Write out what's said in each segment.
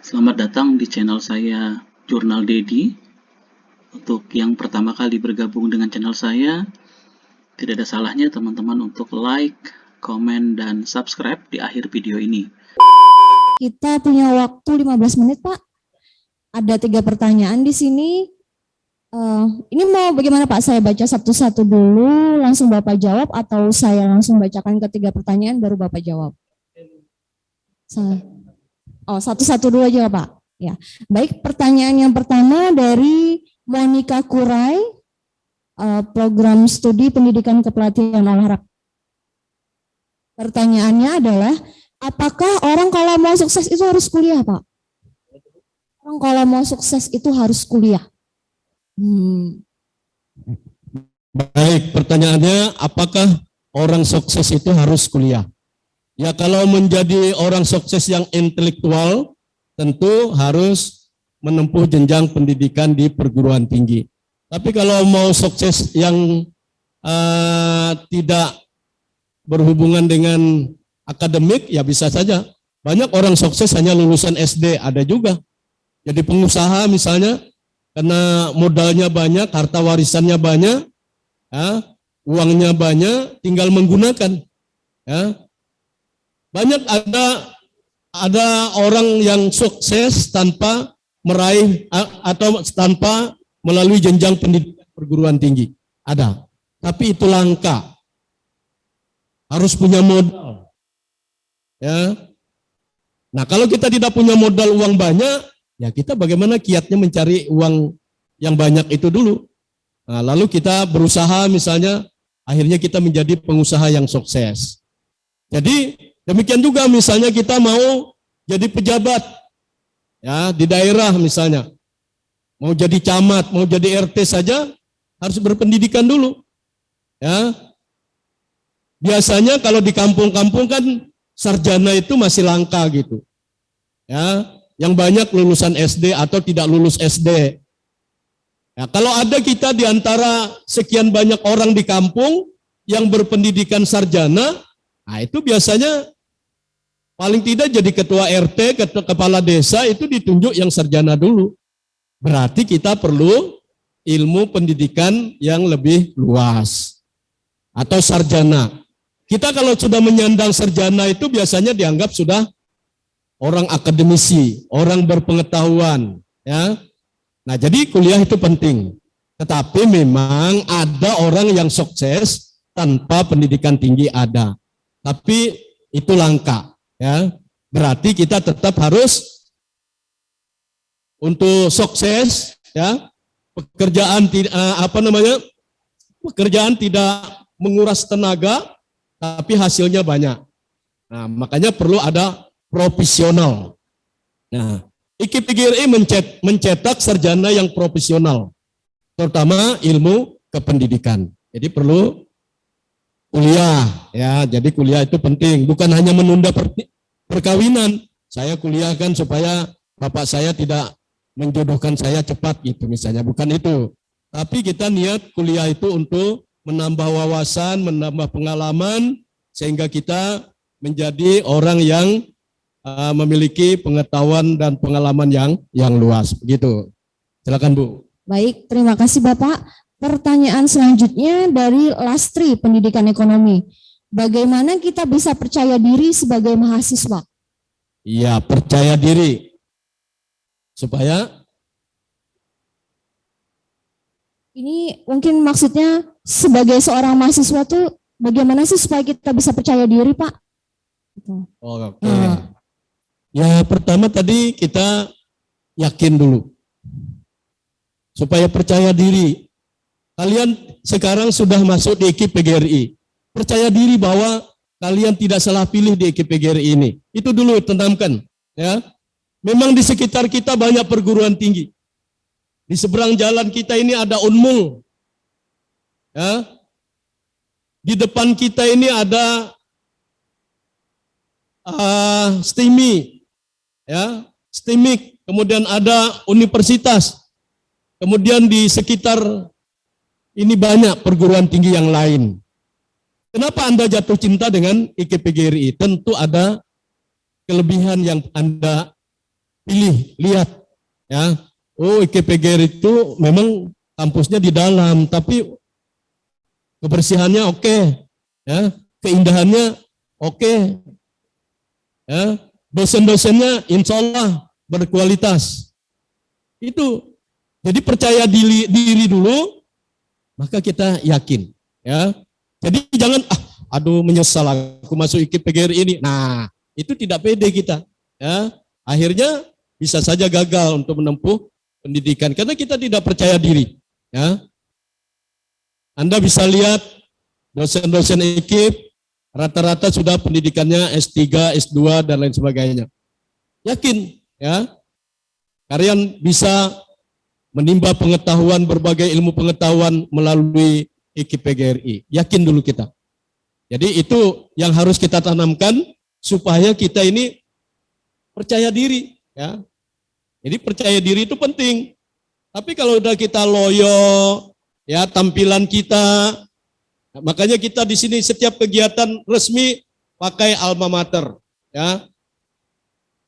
Selamat datang di channel saya Jurnal Dedi. Untuk yang pertama kali bergabung dengan channel saya, tidak ada salahnya teman-teman untuk like, komen, dan subscribe di akhir video ini. Kita punya waktu 15 menit, Pak. Ada 3 pertanyaan di sini. Ini mau bagaimana, Pak? Saya baca satu-satu dulu, langsung Bapak jawab, atau saya langsung bacakan ketiga pertanyaan, baru Bapak jawab? Satu-satu dulu aja, Pak. Ya. Baik, pertanyaan yang pertama dari Monica Kurai, program studi pendidikan kepelatihan olahraga. Pertanyaannya adalah, apakah orang kalau mau sukses itu harus kuliah, Pak? Orang kalau mau sukses itu harus kuliah. Baik, pertanyaannya apakah orang sukses itu harus kuliah? Ya, kalau menjadi orang sukses yang intelektual tentu harus menempuh jenjang pendidikan di perguruan tinggi. Tapi kalau mau sukses yang tidak berhubungan dengan akademik, ya bisa saja. Banyak orang sukses hanya lulusan SD, ada juga. Jadi pengusaha misalnya, karena modalnya banyak, harta warisannya banyak, ya, uangnya banyak, tinggal menggunakan. Ya. Banyak ada orang yang sukses tanpa meraih atau tanpa melalui jenjang pendidikan perguruan tinggi. Ada, tapi itu langka. Harus punya modal. Ya. Nah, kalau kita tidak punya modal uang banyak, ya kita bagaimana kiatnya mencari uang yang banyak itu dulu. Nah, lalu kita berusaha misalnya, akhirnya kita menjadi pengusaha yang sukses. Jadi demikian juga misalnya kita mau jadi pejabat ya di daerah misalnya, mau jadi camat, mau jadi RT saja harus berpendidikan dulu. Ya. Biasanya kalau di kampung-kampung kan sarjana itu masih langka gitu. Ya, yang banyak lulusan SD atau tidak lulus SD. Ya, kalau ada kita di antara sekian banyak orang di kampung yang berpendidikan sarjana, nah itu biasanya paling tidak jadi ketua RT, kepala desa itu ditunjuk yang sarjana dulu. Berarti kita perlu ilmu pendidikan yang lebih luas atau sarjana. Kita kalau sudah menyandang sarjana itu biasanya dianggap sudah orang akademisi, orang berpengetahuan, ya. Nah, jadi kuliah itu penting. Tetapi memang ada orang yang sukses tanpa pendidikan tinggi ada. Tapi itu langka, ya. Berarti kita tetap harus untuk sukses, ya. Pekerjaan tidak menguras tenaga, tapi hasilnya banyak. Nah, makanya perlu ada profesional. Nah, IKIP-PGRI mencetak sarjana yang profesional, terutama ilmu kependidikan. Jadi perlu kuliah, ya. Jadi kuliah itu penting, bukan hanya menunda perkawinan. Saya kuliah kan supaya bapak saya tidak menjodohkan saya cepat gitu misalnya, bukan itu. Tapi kita niat kuliah itu untuk menambah wawasan, menambah pengalaman, sehingga kita menjadi orang yang memiliki pengetahuan dan pengalaman yang luas. Begitu. Silakan Bu. Baik, terima kasih Bapak. Pertanyaan selanjutnya dari Lastri, Pendidikan Ekonomi. Bagaimana kita bisa percaya diri sebagai mahasiswa? Iya, percaya diri. Supaya? Ini mungkin maksudnya sebagai seorang mahasiswa tuh bagaimana sih supaya kita bisa percaya diri, Pak? Oh, oke. Ya, pertama tadi kita yakin dulu. Supaya percaya diri. Kalian sekarang sudah masuk di IKIP-PGRI. Percaya diri bahwa kalian tidak salah pilih di IKIP-PGRI ini. Itu dulu tanamkan, ya. Memang di sekitar kita banyak perguruan tinggi. Di seberang jalan kita ini ada Unmul. Ya. Di depan kita ini ada STIMI, ya, STIMIK, kemudian ada universitas. Kemudian di sekitar ini banyak perguruan tinggi yang lain. Kenapa Anda jatuh cinta dengan IKIP-PGRI? Tentu ada kelebihan yang Anda pilih, lihat ya. Oh, IKPGR itu memang kampusnya di dalam, tapi kebersihannya oke, ya, keindahannya oke, ya, dosen-dosennya insya Allah berkualitas. Itu, jadi percaya diri dulu, maka kita yakin, ya. Jadi jangan aduh menyesal aku masuk IKPGR ini. Nah, itu tidak pede kita, ya. Akhirnya bisa saja gagal untuk menempuh pendidikan karena kita tidak percaya diri, ya. Anda bisa lihat dosen-dosen IKIP rata-rata sudah pendidikannya S3, S2 dan lain sebagainya. Yakin, ya. Kalian bisa menimba pengetahuan, berbagai ilmu pengetahuan melalui IKPGRI. Yakin dulu kita. Jadi itu yang harus kita tanamkan supaya kita ini percaya diri, ya. Jadi percaya diri itu penting. Tapi kalau udah kita loyo, ya tampilan kita, makanya kita di sini setiap kegiatan resmi pakai alma mater, ya.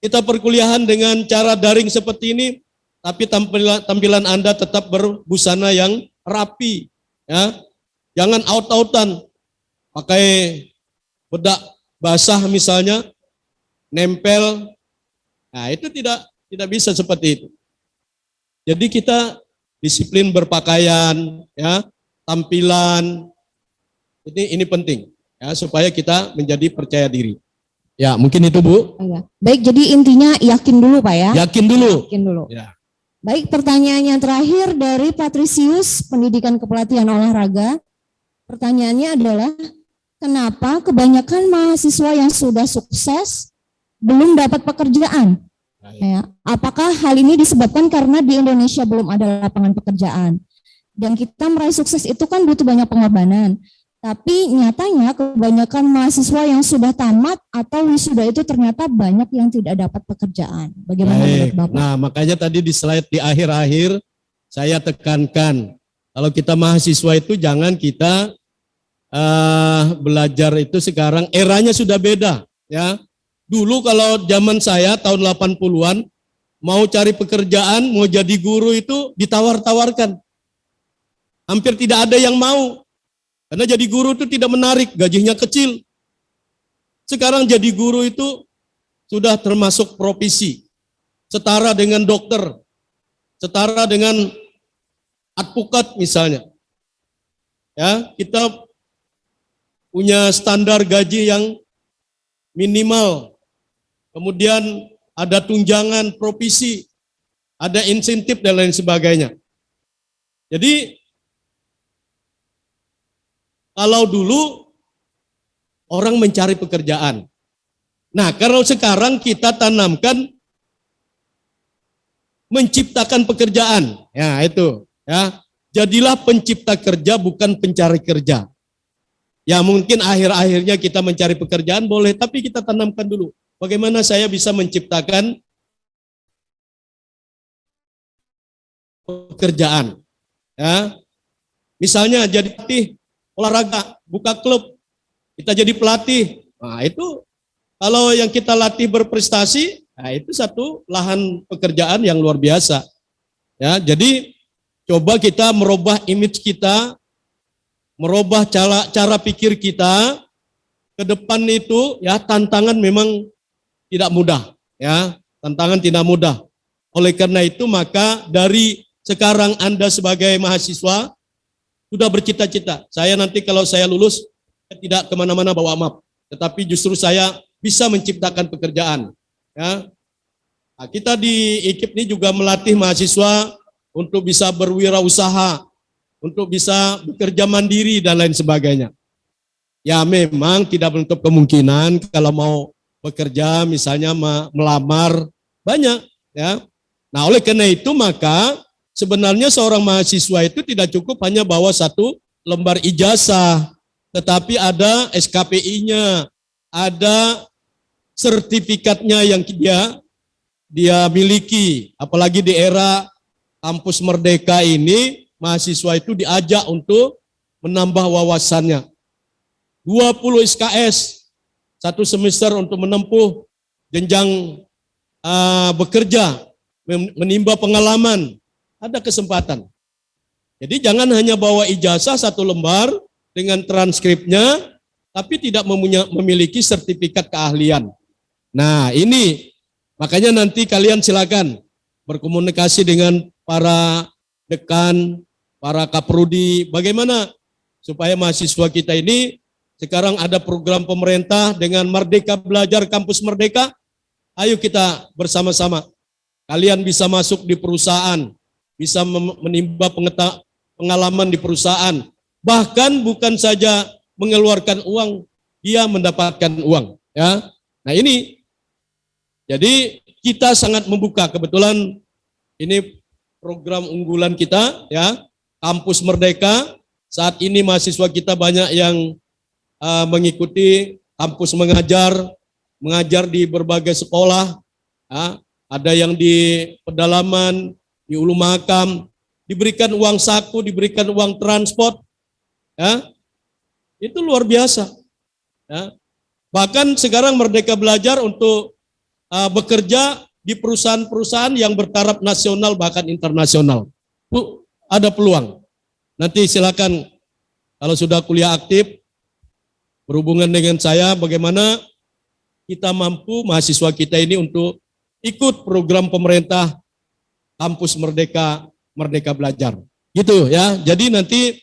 Kita perkuliahan dengan cara daring seperti ini, tapi tampilan Anda tetap berbusana yang rapi, ya. Jangan out-outan, pakai bedak basah misalnya, nempel. Nah, itu tidak bisa seperti itu. Jadi kita disiplin berpakaian, ya, tampilan, ini penting, ya, supaya kita menjadi percaya diri. Ya, mungkin itu Bu. Ya. Baik, jadi intinya yakin dulu Pak ya. Yakin dulu. Yakin dulu. Ya. Baik, pertanyaan yang terakhir dari Patrisius, Pendidikan Kepelatihan Olahraga. Pertanyaannya adalah, kenapa kebanyakan mahasiswa yang sudah sukses belum dapat pekerjaan? Ya, apakah hal ini disebabkan karena di Indonesia belum ada lapangan pekerjaan? Dan kita meraih sukses itu kan butuh banyak pengorbanan. Tapi nyatanya kebanyakan mahasiswa yang sudah tamat atau wisuda itu ternyata banyak yang tidak dapat pekerjaan. Bagaimana menurut Bapak? Nah, makanya tadi di slide di akhir-akhir saya tekankan, kalau kita mahasiswa itu jangan kita belajar itu sekarang, eranya sudah beda, ya. Dulu kalau zaman saya tahun 80-an, mau cari pekerjaan, mau jadi guru itu ditawar-tawarkan. Hampir tidak ada yang mau. Karena jadi guru itu tidak menarik, gajinya kecil. Sekarang jadi guru itu sudah termasuk profesi. Setara dengan dokter, setara dengan advokat misalnya. Ya, kita punya standar gaji yang minimal. Kemudian ada tunjangan provisi, ada insentif dan lain sebagainya. Jadi kalau dulu orang mencari pekerjaan. Nah, kalau sekarang kita tanamkan menciptakan pekerjaan. Ya, itu, ya. Jadilah pencipta kerja bukan pencari kerja. Ya, mungkin akhir-akhirnya kita mencari pekerjaan boleh, tapi kita tanamkan dulu. Bagaimana saya bisa menciptakan pekerjaan? Ya, misalnya jadi pelatih olahraga, buka klub, kita jadi pelatih. Nah, itu kalau yang kita latih berprestasi, nah itu satu lahan pekerjaan yang luar biasa. Ya, jadi coba kita merubah image kita, merubah cara pikir kita ke depan itu, ya tantangan memang tidak mudah, ya tantangan tidak mudah. Oleh karena itu maka dari sekarang Anda sebagai mahasiswa sudah bercita-cita, saya nanti kalau saya lulus tidak kemana-mana bawa map, tetapi justru saya bisa menciptakan pekerjaan. Ya, nah, kita di IKIP ini juga melatih mahasiswa untuk bisa berwirausaha, untuk bisa bekerja mandiri dan lain sebagainya. Ya memang tidak menutup kemungkinan kalau mau bekerja misalnya melamar banyak, ya. Nah, oleh karena itu maka sebenarnya seorang mahasiswa itu tidak cukup hanya bawa satu lembar ijazah, tetapi ada SKPI-nya, ada sertifikatnya yang dia miliki. Apalagi di era kampus merdeka ini, mahasiswa itu diajak untuk menambah wawasannya. 20 SKS satu semester untuk menempuh jenjang bekerja, menimba pengalaman, ada kesempatan. Jadi jangan hanya bawa ijazah 1 lembar dengan transkripnya, tapi tidak memiliki sertifikat keahlian. Nah ini, makanya nanti kalian silakan berkomunikasi dengan para dekan, para kaprodi, bagaimana supaya mahasiswa kita ini, sekarang ada program pemerintah dengan Merdeka Belajar Kampus Merdeka, ayo kita bersama-sama. Kalian bisa masuk di perusahaan, bisa menimba pengalaman di perusahaan, bahkan bukan saja mengeluarkan uang, dia mendapatkan uang. Ya, nah ini, jadi kita sangat membuka. Kebetulan ini program unggulan kita, ya, Kampus Merdeka. Saat ini mahasiswa kita banyak yang mengikuti kampus mengajar di berbagai sekolah. Ya, ada yang di pedalaman, di Ulu Mahakam, diberikan uang saku, diberikan uang transport, ya, itu luar biasa. Ya. Bahkan sekarang Merdeka Belajar untuk bekerja di perusahaan-perusahaan yang bertaraf nasional bahkan internasional. Ada peluang. Nanti silakan kalau sudah kuliah aktif berhubungan dengan saya, bagaimana kita mampu mahasiswa kita ini untuk ikut program pemerintah Kampus Merdeka Belajar. Gitu ya. Jadi nanti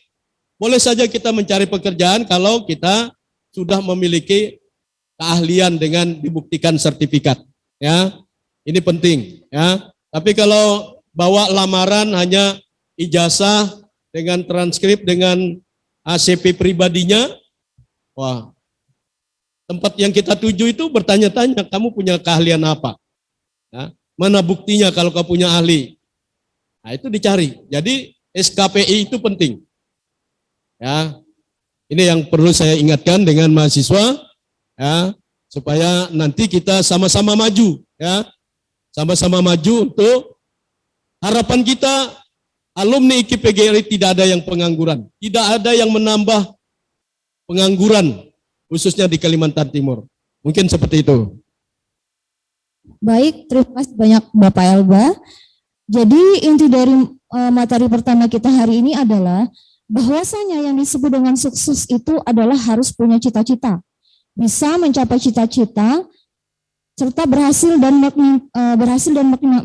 boleh saja kita mencari pekerjaan kalau kita sudah memiliki keahlian dengan dibuktikan sertifikat. Ya, ini penting. Ya. Tapi kalau bawa lamaran hanya ijazah dengan transkrip dengan ACP pribadinya, wah, tempat yang kita tuju itu bertanya-tanya, kamu punya keahlian apa? Ya. Mana buktinya kalau kau punya ahli? Nah, itu dicari. Jadi SKPI itu penting. Ya, ini yang perlu saya ingatkan dengan mahasiswa, ya, supaya nanti kita sama-sama maju, ya, sama-sama maju untuk harapan kita alumni IKIP-PGRI tidak ada yang pengangguran, tidak ada yang menambah pengangguran, khususnya di Kalimantan Timur. Mungkin seperti itu. Baik, terima kasih banyak Bapak Elba. Jadi inti dari materi pertama kita hari ini adalah bahwasanya yang disebut dengan sukses itu adalah harus punya cita-cita, bisa mencapai cita-cita, serta berhasil dan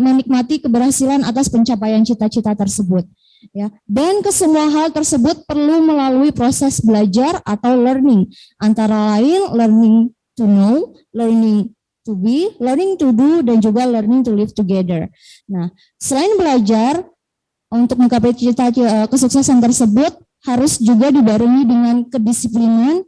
menikmati keberhasilan atas pencapaian cita-cita tersebut. Ya, dan kesemua hal tersebut perlu melalui proses belajar atau learning, antara lain learning to know, learning to be, learning to do, dan juga learning to live together. Nah, selain belajar, untuk menggapai cita-cita kesuksesan tersebut harus juga dibarengi dengan kedisiplinan,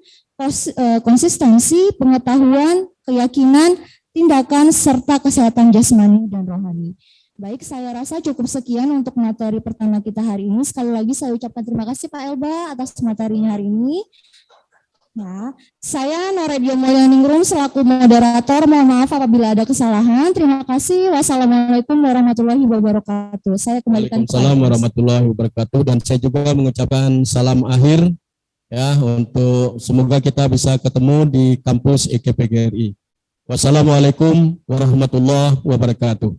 konsistensi, pengetahuan, keyakinan, tindakan, serta kesehatan jasmani dan rohani. Baik, saya rasa cukup sekian untuk materi pertama kita hari ini. Sekali lagi saya ucapkan terima kasih Pak Elba atas materinya hari ini. Nah, saya Noredio Mulyaningrum selaku moderator, mohon maaf apabila ada kesalahan. Terima kasih. Wassalamualaikum warahmatullahi wabarakatuh. Saya kembalikan kepada Waalaikumsalam warahmatullahi wabarakatuh, dan saya juga mengucapkan salam akhir ya untuk semoga kita bisa ketemu di kampus IKIP-PGRI. Wassalamualaikum warahmatullahi wabarakatuh.